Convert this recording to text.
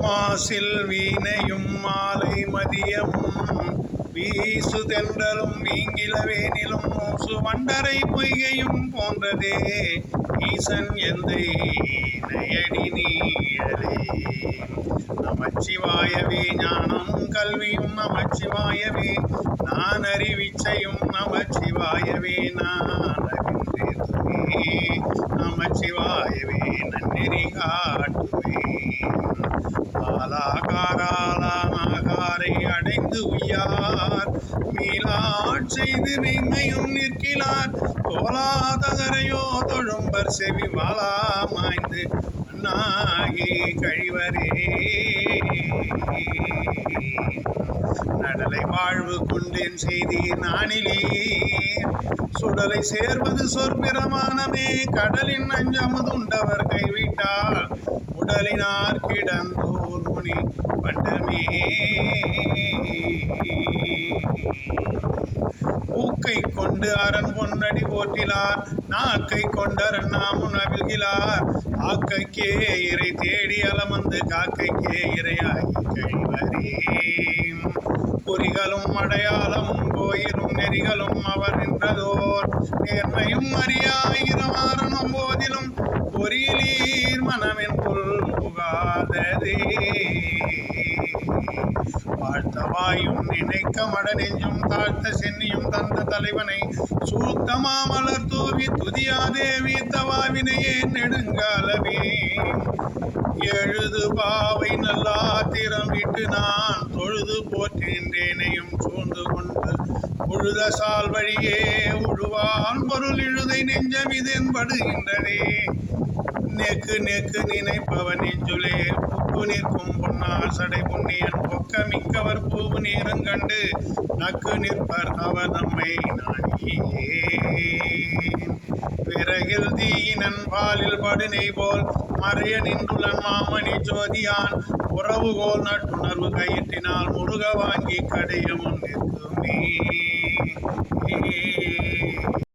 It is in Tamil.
மாசில் வீணையும் மாலை மதியமும் வீசு தென்றலும் வீங்கிலவேனிலும் மூசு வண்டரை பொய்கையும் போன்றதே ஈசன் எந்தை நயடி நீழலே. நமச்சிவாயவே ஞானமும் கல்வியும் நமச்சிவாயவே நான் அறிவிச்சையும் நமச்சிவாயவே நான் அறிந்தேத்துவே நமச்சிவாயவே நன்னெறி காட்டுவேன். ஆலாகாராலாகாரை அடைந்து உய்யார் மீளாட் செய்து மெய்மையும் நிற்கிறார் தோலாதகரையோ தொழும்பர் செவி வாழா மாய்ந்து நாகி கழிவரே. நடலை வாழ்வு கொண்டேன் செய்தீர் நானிலீர் சுடலை சேர்வது சொற்பிரமாணமே. கடலின் அஞ்சமுதுண்டவர் கைவிட்டால் உடலினார் கிடந்தோர் முனி பண்டமே. ஊக்கை கொண்டு அரண் பொன்னடி போற்றிலார் நாக்கை கொண்டரன் நாமுன் அவிழ்கிலார். ஆக்கைக்கே இறை தேடி அலமந்து காக்கைக்கே இறையாகி கழிவரே. பொறிகளும் அடையாளமும் கோயிலும் நெறிகளும் அவர் நின்றதோர் நேர்மையும் அறியாயிரமாறனும் போதிலும் பொறியிலீர் மனமின் புல் புகாததே. வாழ்த்தவாயும் நினைக்க மட நெஞ்சும் தாழ்த்த சென்னியும் தந்த தலைவனை சூத்தமா மலர் தூவி துதியாதே வீத்தவாவினையே நெடுங்காலவே. எழுது பாவை நல்லா திறம் விட்டு நான் தொழுது போற்றின்றேனையும் சூழ்ந்து கொண்டு உழுத சால் வழியே உழுவான் பொருள் இழுதை நெஞ்சம் இதன்படுகின்றதே. நெக்கு நெக்கு நினைப்பவன் நெஞ்சுலே புக்கு நிற்கும் பொன்னால் சடை புண்ணியன் பொக்க மிக்கவர் பூவு நீரும் கண்டு நக்கு நிற்பர் அவர் நம்மை நாணியே. விறகில் தீயினன் பாலில் படுநை போல் மறைய நின்றுளன் மாமணி ஜோதியான் உறவுகோல் நட்டுணர்வு கையிட்டினால் முருக வாங்கி கடைய முன் நிற்குமே.